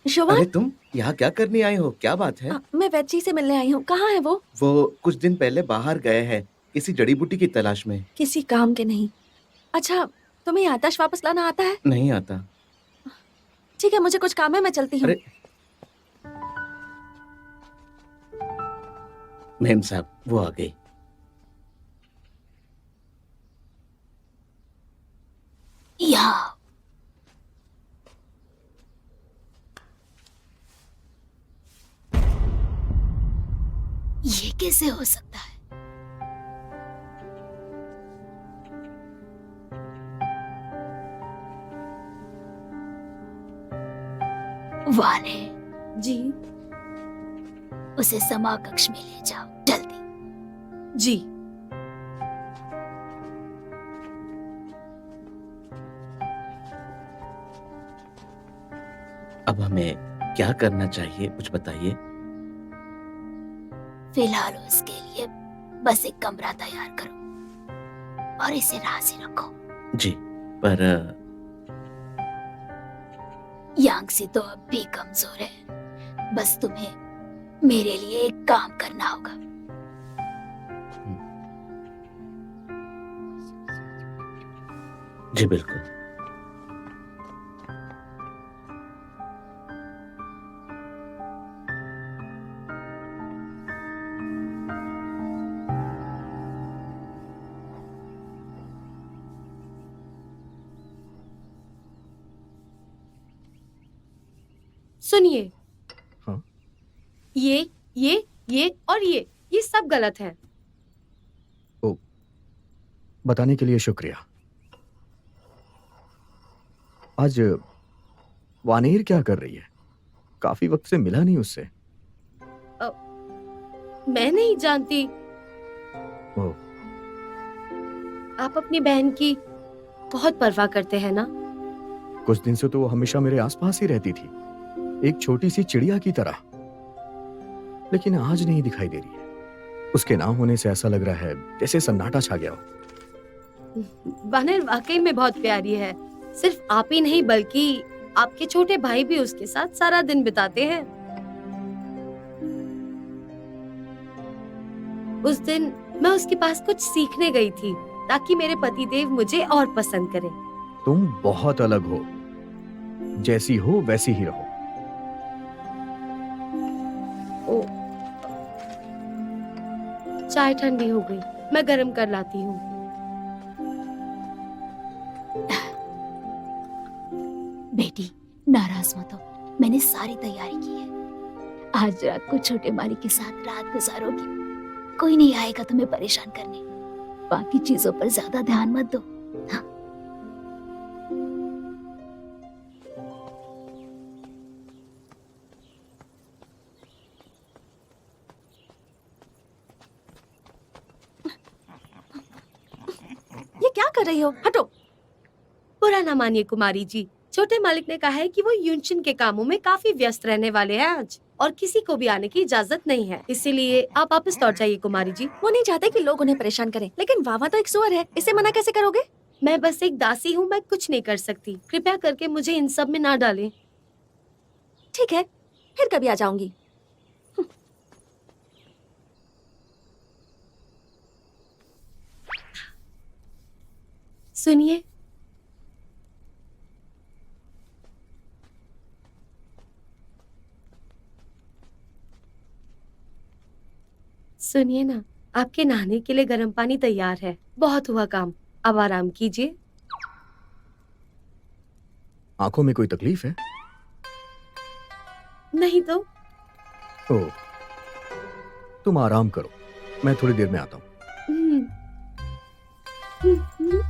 शोभान, अरे तुम यहाँ क्या करने आई हो? क्या बात है? मैं वैची से मिलने आई हूँ। कहाँ है वो? वो कुछ दिन पहले बाहर गए हैं किसी जड़ी बूटी की तलाश में। किसी काम के नहीं। अच्छा, तुम्हें ये आतश वापस लाना आता है? नहीं आता। ठीक है, मुझे कुछ काम है, मैं चलती हूँ। अरे मेम साहब, वो आ गई। यहाँ ये कैसे हो सकता है? वाने, जी उसे समा कक्ष में ले जाओ जल्दी। जी। अब हमें क्या करना चाहिए, कुछ बताइए। फिलहाल उसके लिए बस एक कमरा तैयार करो और इसे राजी रखो। जी, पर यांगसी तो अब भी कमजोर है। बस तुम्हें मेरे लिए एक काम करना होगा। जी बिल्कुल। सुनिए, हाँ? ये और ये सब गलत है। ओ, बताने के लिए शुक्रिया। आज वानेर क्या कर रही है? काफी वक्त से मिला नहीं उससे। मैं नहीं जानती। ओ, आप अपनी बहन की बहुत परवाह करते हैं ना? कुछ दिन से तो वो हमेशा मेरे आसपास ही रहती थी, एक छोटी सी चिड़िया की तरह। लेकिन आज नहीं दिखाई दे रही है। उसके ना होने से ऐसा लग रहा है जैसे सन्नाटा छा गया हो। वानर वाकई में बहुत प्यारी है। सिर्फ आप ही नहीं बल्कि आपके छोटे भाई भी उसके साथ सारा दिन बिताते हैं। उस दिन मैं उसके पास कुछ सीखने गई थी ताकि मेरे पतिदेव मुझे और पसंद करें। तुम बहुत अलग हो, जैसी हो वैसी ही रहो। ओ, चाय ठंडी हो गई, मैं गर्म कर लाती हूँ। बेटी, नाराज मत हो। मैंने सारी तैयारी की है। आज रात को छोटे मालिक के साथ रात गुजारोगी। कोई नहीं आएगा तुम्हें परेशान करने। बाकी चीजों पर ज्यादा ध्यान मत दो। हाँ। ये क्या कर रही हो? हटो। बुरा ना मानिए कुमारी जी, छोटे मालिक ने कहा है कि वो यूनशिन के कामों में काफी व्यस्त रहने वाले हैं आज, और किसी को भी आने की इजाजत नहीं है। इसीलिए आप वापस लौट जाइए कुमारी जी। वो नहीं चाहते कि लोग उन्हें परेशान करें, लेकिन वावा तो एक सुअर है, इसे मना कैसे करोगे? मैं बस एक दासी हूँ, मैं कुछ नहीं कर सकती। कृपया करके मुझे इन सब में ना डालें। ठीक है, फिर कभी आ जाऊंगी। सुनिए, सुनिए ना, आपके नहाने के लिए गर्म पानी तैयार है। बहुत हुआ काम, अब आराम कीजिए। आंखों में कोई तकलीफ है? नहीं तो। ओ, तुम आराम करो, मैं थोड़ी देर में आता हूँ। हम्म, हम्म।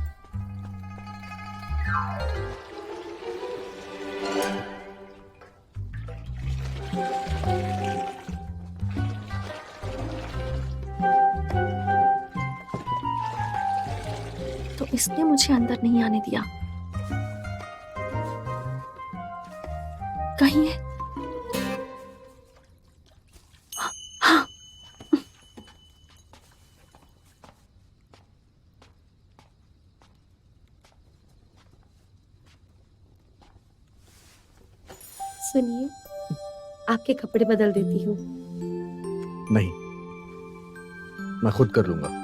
तो इसने मुझे अंदर नहीं आने दिया। कहीं है? हाँ। सुनिए, आपके कपड़े बदल देती हूँ। नहीं, मैं खुद कर लूंगा।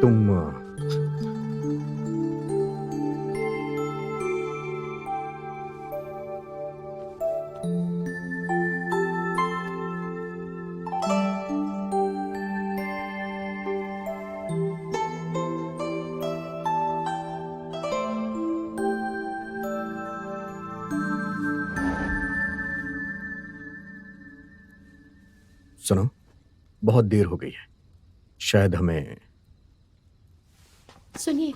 तुम सुनो, बहुत देर हो गई है, शायद हमें। सुनिए,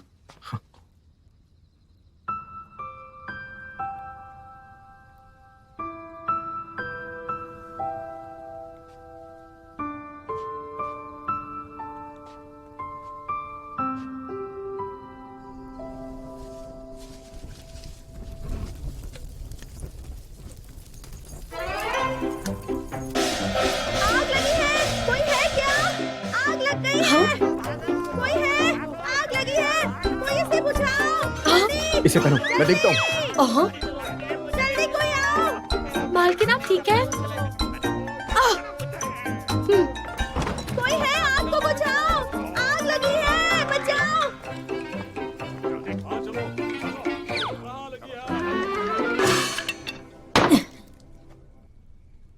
आग लगी है, कोई है क्या? आग लग गई है, कोई है? आग लगी है, कोई इसे बुझाओ, जल्दी, इसे पहनो, मैं देखता हूँ। हाँ, जल्दी कोई आओ। मालकिन आप ठीक है? कोई है, आग को बुझाओ, आग लगी है, बचाओ।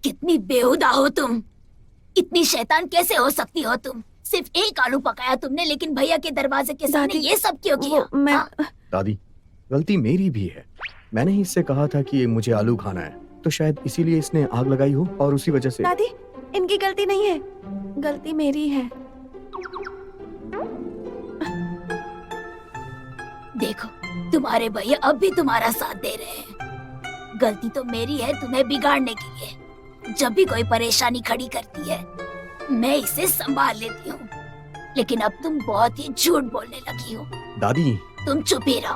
कितनी बेहुदा हो तुम, इतनी शैतान कैसे हो सकती हो तुम? सिर्फ एक आलू पकाया तुमने, लेकिन भैया के दरवाजे के सामने दादी, ये सब क्यों किया? मैं हाँ? दादी, गलती मेरी भी है। मैंने ही इससे कहा था कि मुझे आलू खाना है, तो शायद इसीलिए इसने आग लगाई हो और उसी वजह से। दादी, इनकी गलती नहीं है, गलती मेरी है। देखो, तुम्हारे भैया अब भी तुम्हारा साथ दे रहे हैं। गलती तो मेरी है तुम्हें बिगाड़ने के लिए। जब भी कोई परेशानी खड़ी करती है, मैं इसे संभाल लेती हूँ, लेकिन अब तुम बहुत ही झूठ बोलने लगी हो। दादी, तुम चुप ही रहो।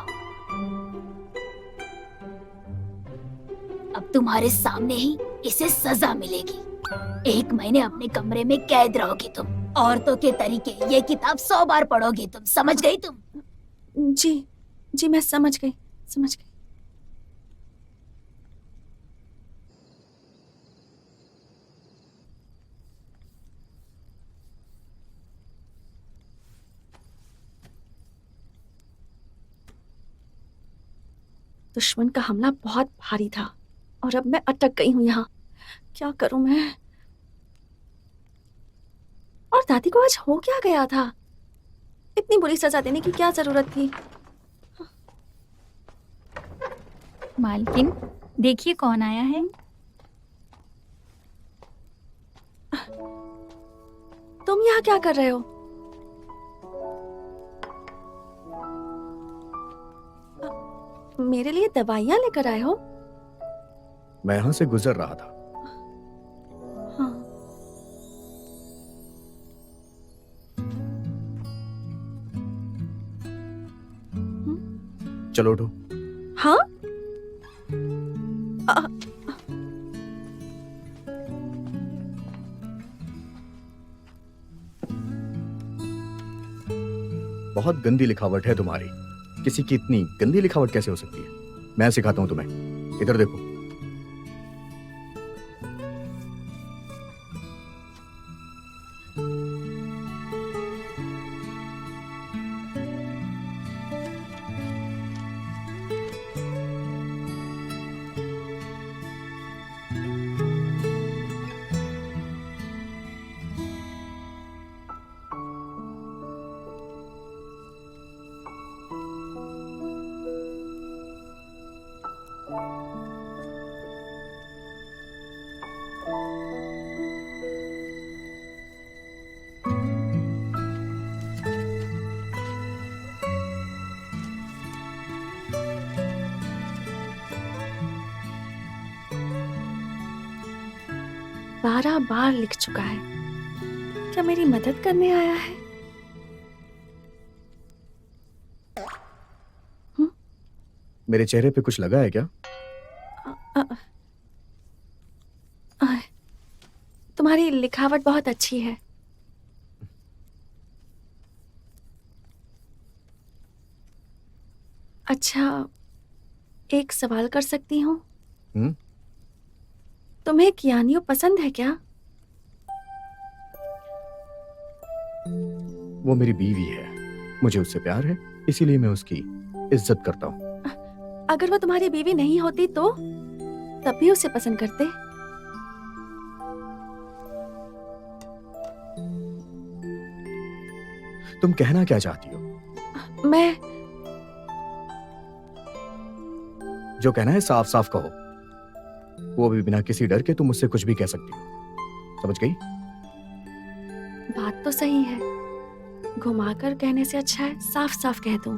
अब तुम्हारे सामने ही इसे सजा मिलेगी। 1 महीने अपने कमरे में कैद रहोगी तुम। औरतों के तरीके ये किताब 100 बार पढ़ोगी तुम। समझ गई तुम? जी, जी मैं समझ गई, समझ गई। दुश्मन का हमला बहुत भारी था और अब मैं अटक गई हूँ यहाँ। क्या करूं मैं? और दादी को आज हो क्या गया था? इतनी बुरी सजा देने की क्या जरूरत थी? मालकिन, देखिए कौन आया है। तुम यहाँ क्या कर रहे हो? मेरे लिए दवाइयाँ लेकर आए हो? मैं यहाँ से गुजर रहा था। हाँ। चलो उठो। हाँ? बहुत गंदी लिखावट है तुम्हारी। किसी की इतनी गंदी लिखावट कैसे हो सकती है? मैं सिखाता हूँ तुम्हें। इधर देखो। बारह बार लिख चुका है। क्या मेरी मदद करने आया है? मेरे चेहरे पे कुछ लगा है क्या? लिखावट बहुत अच्छी है। अच्छा, एक सवाल कर सकती हूँ? हम्म? तुम्हें कियानियो पसंद है क्या? वो मेरी बीवी है, मुझे उससे प्यार है, इसीलिए मैं उसकी इज्जत करता हूँ। अगर वो तुम्हारी बीवी नहीं होती तो तब भी उसे पसंद करते? तुम कहना क्या चाहती हो? मैं जो कहना है साफ साफ कहो। वो भी बिना किसी डर के तुम मुझसे कुछ भी कह सकती हो, समझ गई? बात तो सही है, घुमाकर कहने से अच्छा है साफ साफ कह दूं।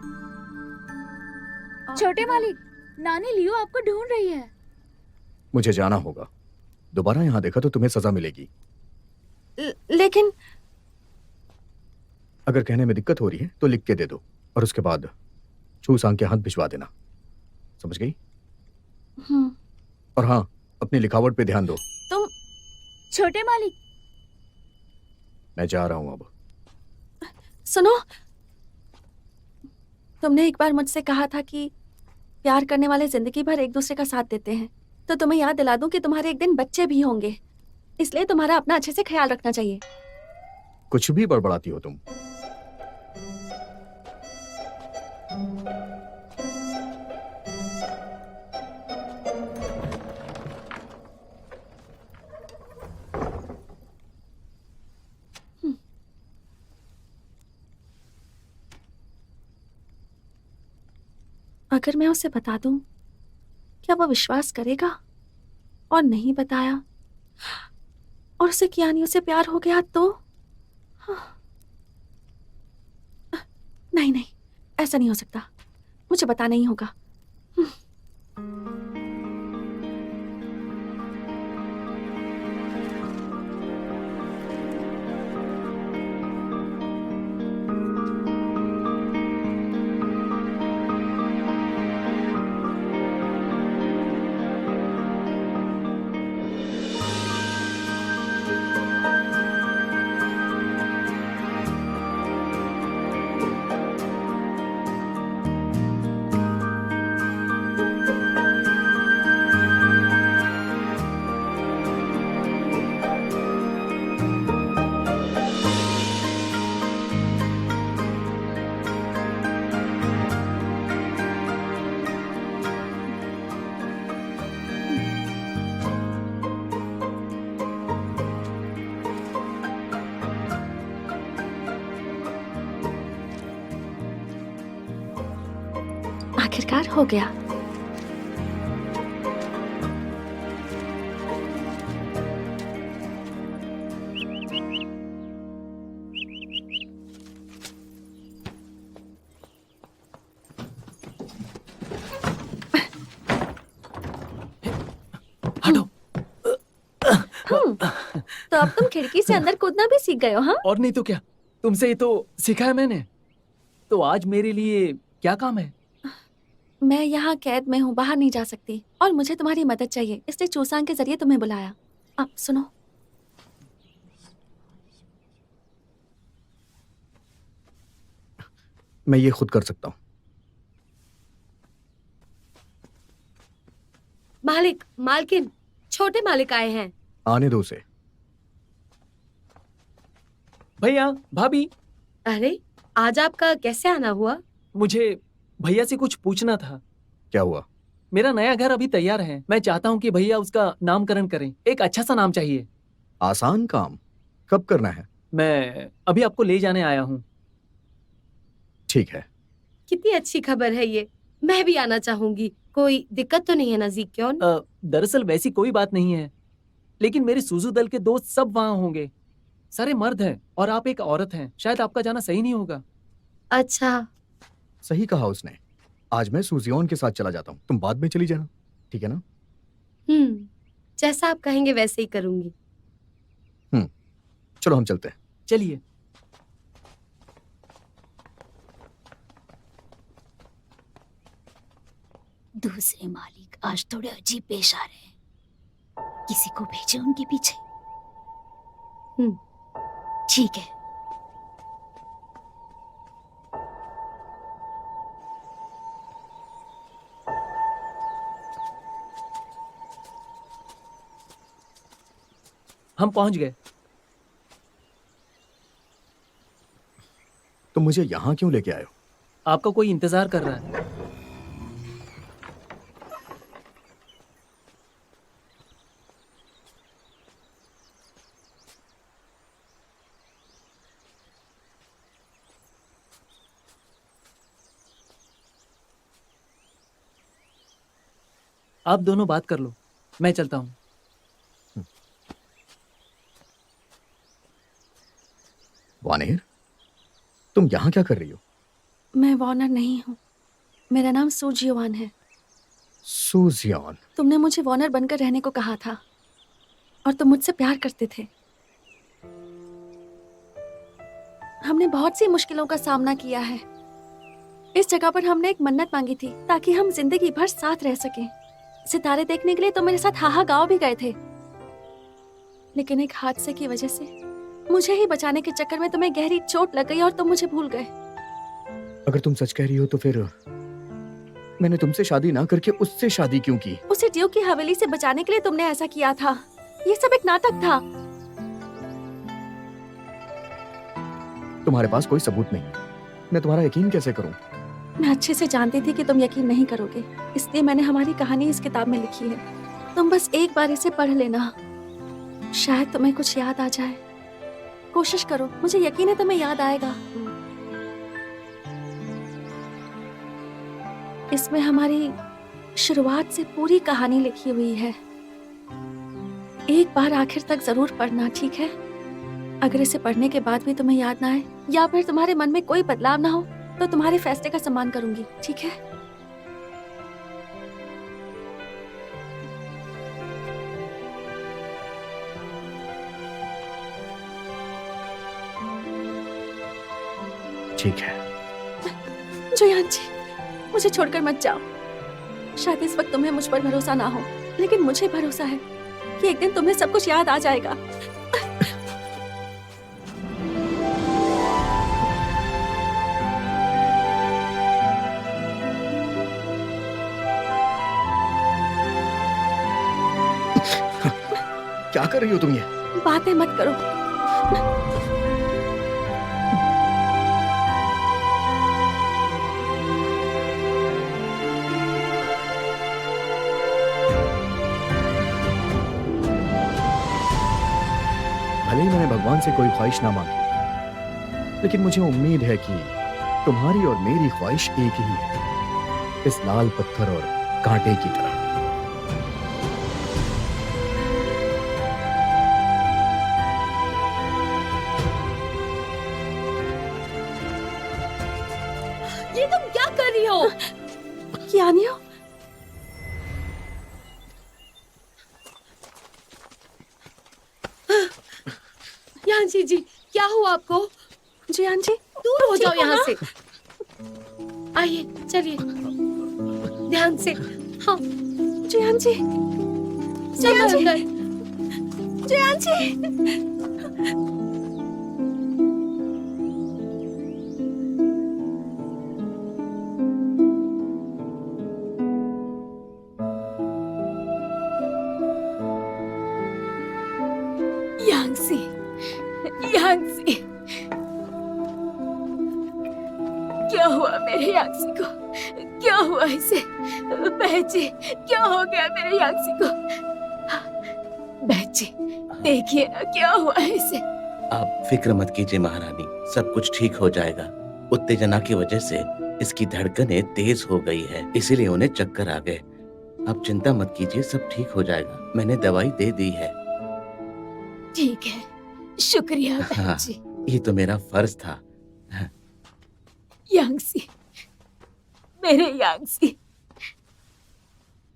छोटे मालिक, नानी लियो आपको ढूंढ रही है। मुझे जाना होगा, दोबारा यहाँ देखा तो तुम्हें सजा मिलेगी। लेकिन अगर कहने में दिक्कत हो रही है तो लिख के दे दो और उसके बाद चूसांग के हाथ भिजवा देना, समझ गई? और हाँ, अपनी लिखावट पे ध्यान दो। तुम छोटे मालिक, मैं जा रहा हूं अब। सुनो, तुमने एक बार मुझसे कहा था कि प्यार करने वाले जिंदगी भर एक दूसरे का साथ देते हैं, तो तुम्हें याद दिला दूं कि तुम्हारे एक दिन बच्चे भी होंगे, इसलिए तुम्हारा अपना अच्छे से ख्याल रखना चाहिए। कुछ भी बड़बड़ाती हो तुम। अगर मैं उसे बता दूं, क्या वो विश्वास करेगा? और नहीं बताया और उसे कियानियों से प्यार हो गया तो? नहीं नहीं, ऐसा नहीं हो सकता, मुझे बताना ही होगा। आखिरकार हो गया। हटो। तो अब तुम खिड़की से अंदर कूदना भी सीख गए हो? हाँ, और नहीं तो क्या, तुमसे ही तो सिखाया मैंने। तो आज मेरे लिए क्या काम है? मैं यहाँ कैद में हूँ, बाहर नहीं जा सकती और मुझे तुम्हारी मदद चाहिए, इसलिए चूसांग के जरिए तुम्हें बुलाया। अब सुनो, मैं ये खुद कर सकता हूँ। मालिक, मालकिन, छोटे मालिक आए हैं। आने दो उसे। भैया, भाभी, अरे, आज आपका कैसे आना हुआ? मुझे भैया से कुछ पूछना था। क्या हुआ? मेरा नया घर अभी तैयार है, मैं चाहता हूँ कि भैया उसका नामकरण करें। एक अच्छा सा नाम चाहिए। आसान काम, कब करना है? मैं अभी आपको ले जाने आया हूँ। ठीक है। कितनी अच्छी खबर है ये, मैं भी आना चाहूंगी। कोई दिक्कत तो नहीं है ना ज़ीक्योन? दरअसल वैसी कोई बात नहीं है, लेकिन मेरे सुजू दल के दोस्त सब वहाँ होंगे। सारे मर्द हैं और आप एक औरत हैं, शायद आपका जाना सही नहीं होगा। अच्छा, सही कहा उसने। आज मैं सूजियोन के साथ चला जाता हूँ, तुम बाद में चली जाना, ठीक है ना? जैसा आप कहेंगे वैसे ही करूंगी। चलो हम चलते हैं। चलिए। दूसरे मालिक आज थोड़े अजीब पेश आ रहे हैं, किसी को भेजे उनके पीछे। ठीक है। हम पहुंच गए। तुम मुझे यहाँ क्यों लेके आए हो? आपका कोई इंतजार कर रहा है। आप दोनों बात कर लो, मैं चलता हूँ। वानेर, तुम यहाँ क्या कर रही हो? मैं वॉर्नर नहीं हूँ, मेरा नाम सू जियोआन है। सूजियान। तुमने मुझे वॉर्नर बनकर रहने को कहा था और तुम मुझसे प्यार करते थे। हमने बहुत सी मुश्किलों का सामना किया है। इस जगह पर हमने एक मन्नत मांगी थी ताकि हम जिंदगी भर साथ रह सकें। सितारे देखने के लिए तो मेरे साथ हाहा गांव भी गए थे, लेकिन एक हादसे की वजह से मुझे ही बचाने के चक्कर में तुम्हें गहरी चोट लग गई और तुम मुझे भूल गए। अगर तुम सच कह रही हो तो फिर मैंने तुमसे शादी ना करके उससे शादी क्यों की? उसे ड्यूक की हवेली से बचाने के लिए तुमने ऐसा किया था। ये सब एक नाटक था। तुम्हारे पास कोई सबूत नहीं, मैं तुम्हारा यकीन कैसे करूं? मैं अच्छे से जानती थी कि तुम यकीन नहीं करोगे, इसलिए मैंने हमारी कहानी इस किताब में लिखी है। तुम बस एक बार इसे पढ़ लेना, शायद तुम्हें कुछ याद आ जाए। कोशिश करो, मुझे यकीन है तुम्हें याद आएगा। इसमें हमारी शुरुआत से पूरी कहानी लिखी हुई है। एक बार आखिर तक जरूर पढ़ना, ठीक है? अगर इसे पढ़ने के बाद भी तुम्हें याद ना आए या फिर तुम्हारे मन में कोई बदलाव ना हो तो तुम्हारे फैसले का सम्मान करूंगी, ठीक है? ठीक है। जुयान जी, मुझे छोड़कर मत जाओ। शायद इस वक्त तुम्हें मुझ पर भरोसा ना हो, लेकिन मुझे भरोसा है कि एक दिन तुम्हें सब कुछ याद आ जाएगा। क्या कर रही हो तुम ये? बातें मत करो। भले ही मैंने भगवान से कोई ख्वाहिश ना मांगी, लेकिन मुझे उम्मीद है कि तुम्हारी और मेरी ख्वाहिश एक ही है, इस लाल पत्थर और कांटे की तरह। ये तुम क्या कर रही हो? कियानियो, यांशी जी, क्या हुआ आपको? जुयान जी, दूर हो जाओ ठीक हो यहाँ ना? से। आइए, चलिए, ध्यान से। हाँ, जुयान जी, चलो जी। अंदर। जुयान जी। यांगसी, यांगसी, क्या हुआ मेरे यांगसी को? क्या हुआ इसे? बहची, क्या हो गया मेरे यांगसी को? बहची, देखिए ना क्या हुआ है इसे। आप फिक्र मत कीजिए महारानी, सब कुछ ठीक हो जाएगा। उत्तेजना की वजह से इसकी धड़कनें तेज हो गई है, इसीलिए उन्हें चक्कर आ गए। आप चिंता मत कीजिए, सब ठीक हो जाएगा। मैंने दवाई दे दी है। ठीक है, शुक्रिया हाँ, बहची। ये तो मेरा फर्ज था। यांगसी, मेरे यांगसी,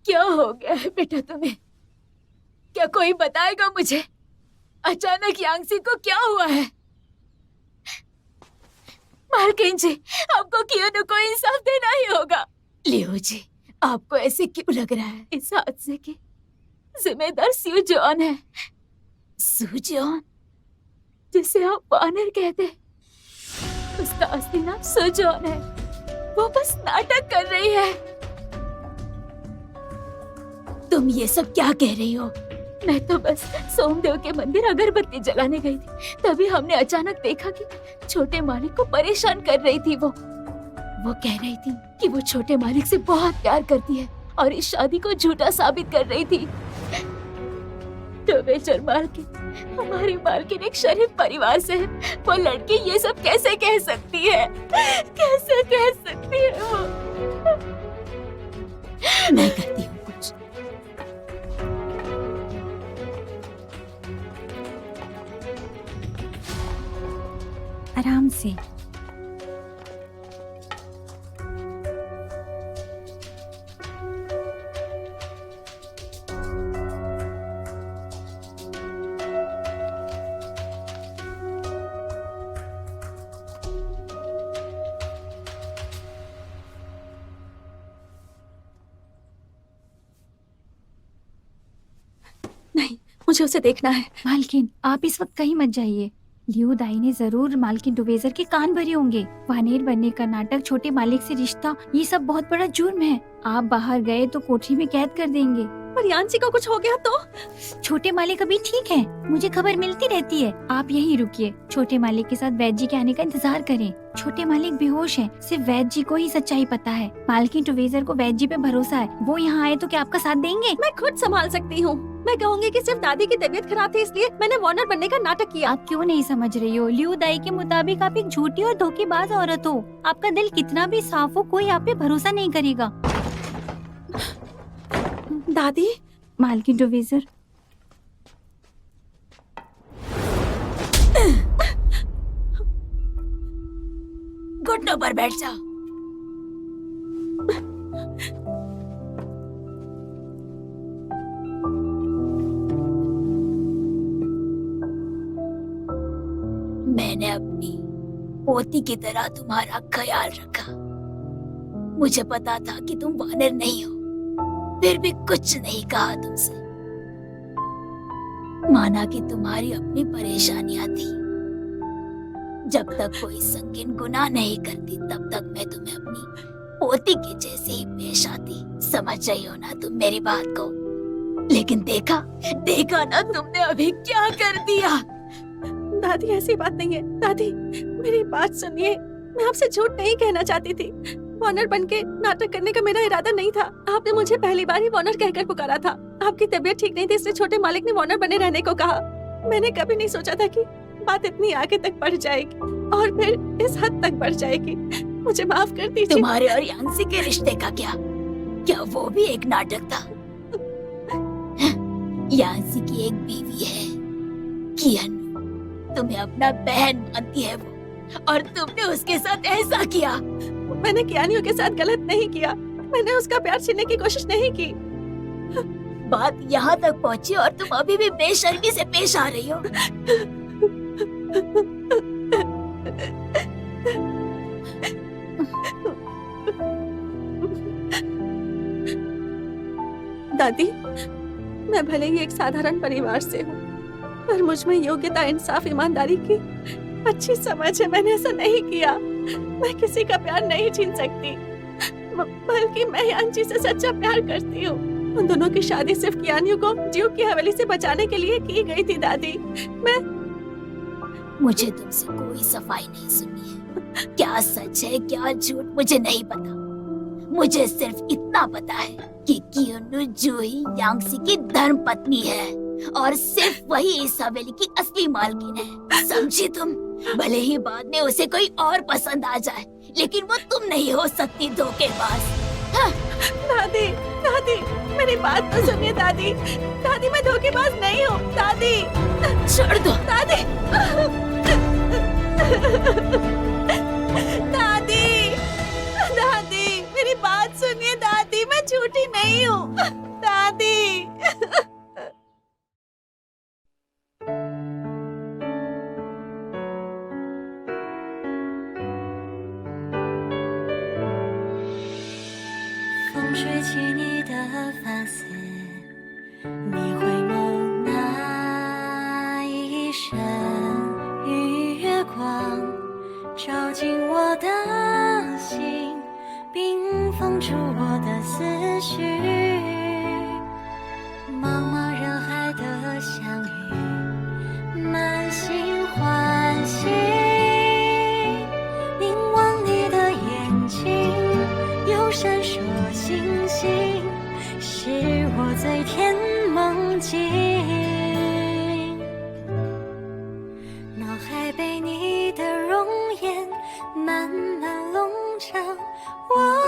क्या हो गया है बेटा तुम्हें? क्या कोई बताएगा मुझे? अचानक यांगसी को क्या हुआ है? मालकिन जी, आपको कियोनो को इंसाफ देना ही होगा। लियो जी, आपको ऐसे क्यों लग रहा है? इस हादसे की जिम्मेदार सुजॉन है। सुजॉन? जिसे आप वानर कहते हैं, उसका असली नाम सुजोन है। वो बस नाटक कर रही है। तुम ये सब क्या कह रही हो? मैं तो बस सोमदेव के मंदिर अगरबत्ती जलाने गई थी, तभी हमने अचानक देखा कि छोटे मालिक को परेशान कर रही थी। वो कह रही थी कि वो छोटे मालिक से बहुत प्यार करती है और इस शादी को झूठा साबित कर रही थी। तो बेचर मालकिन, हमारी मालकिन एक शरीफ परिवार से है। वो लड़की ये सब कैसे कह सकती है? कैसे कह सकती है वो? मैं कहती हूँ कुछ। आराम से। नहीं, मुझे उसे देखना है। मालकिन, आप इस वक्त कहीं मत जाइए। लियो दाई ने जरूर मालकिन डुवेजर के कान भरे होंगे। वानेर बनने का नाटक, छोटे मालिक से रिश्ता, ये सब बहुत बड़ा जुर्म है। आप बाहर गए तो कोठरी में कैद कर देंगे। पर यांसी को कुछ हो गया तो? छोटे मालिक अभी ठीक है, मुझे खबर मिलती रहती है। आप यहीं रुकिए, छोटे मालिक के साथ वैद्य जी के आने का इंतजार करें। छोटे मालिक बेहोश हैं, सिर्फ वैद्य जी को ही सच्चाई पता है। मालकिन टुवेजर को वैद्य जी पे भरोसा है। वो यहाँ आए तो क्या आपका साथ देंगे? मैं खुद संभाल सकती हूँ। मैं कहूँगी कि सिर्फ दादी की तबीयत खराब थी, इसलिए मैंने वार्नर बनने का नाटक किया। आप क्यों नहीं समझ रही हो? लियो दाई के मुताबिक आप एक झूठी और धोखेबाज औरत हो। आपका दिल कितना भी साफ हो, कोई आप पे भरोसा नहीं करेगा। दादी, मालकिन डुवेजर, घुटनों पर बैठ जाओ। मैंने अपनी पोती की तरह तुम्हारा ख्याल रखा। मुझे पता था कि तुम वानर नहीं हो, फिर भी कुछ नहीं कहा तुमसे। माना कि तुम्हारी अपनी परेशानियां थी। जब तक कोई संगीन गुनाह नहीं करती, तब तक मैं तुम्हें अपनी पोती के जैसे ही पेश आती। समझ रही हो ना तुम मेरी बात को? लेकिन देखा ना तुमने अभी क्या कर दिया। दादी ऐसी बात नहीं है। दादी, मेरी बात सुनिए। मैं आपसे झूठ नहीं कहना चाहती थी। वार्नर बनके नाटक करने का मेरा इरादा नहीं था। आपने मुझे पहली बार ही वार्नर कहकर पुकारा था। आपकी तबीयत ठीक नहीं थी, इसलिए छोटे मालिक ने वार्नर बने रहने को कहा। मैंने कभी नहीं सोचा था कि बात इतनी आगे तक बढ़ जाएगी और फिर इस हद तक बढ़ जाएगी। मुझे माफ कर दीजिए। तुम्हारे और यांसी के रिश्ते का क्या वो भी एक नाटक था? यांसी की एक बीवी है, कियानु। तुम्हें अपना बहन मानती है वो, और तुमने उसके साथ ऐसा किया। मैंने कियानियों के साथ गलत नहीं किया। मैंने उसका प्यार छीनने की कोशिश नहीं की। बात यहाँ तक पहुँची और तुम अभी भी बेशर्मी से पेश आ रही हो। दादी, मैं भले ही एक साधारण परिवार से हूँ, पर मुझ में योग्यता, इंसाफ, ईमानदारी की अच्छी समझ है। मैंने ऐसा नहीं किया। मैं किसी का प्यार नहीं छीन सकती, बल्कि मैं यांची से सच्चा प्यार करती हूँ। उन दोनों की शादी सिर्फ कियानियों को ड्यूक की हवेली से बचाने के लिए की गई थी। दादी, मुझे तुमसे कोई सफाई नहीं सुननी है। क्या सच है क्या झूठ मुझे नहीं पता। मुझे सिर्फ इतना पता है कि कियानु जूही यांसी की धर्म पत्नी है और सिर्फ वही इस हवेली की असली मालकिन है। समझी तुम? भले ही बाद में उसे कोई और पसंद आ जाए, लेकिन वो तुम नहीं हो सकती धोखेबाज। हाँ। दादी, दादी, मेरी बात तो सुनिए। दादी, दादी, मैं धोखेबाज नहीं हूँ। दादी, छोड़ दो। दादी, दादी, दादी, मेरी बात सुनिए। दादी, मैं झूठी नहीं हूँ। दादी। 风吹起你的发丝，你回眸那一瞬，住我的思绪。茫茫人海的相遇，满心欢喜。凝望你的眼睛，有闪烁星星，是我醉天梦境。脑海被你的容颜慢慢笼罩，我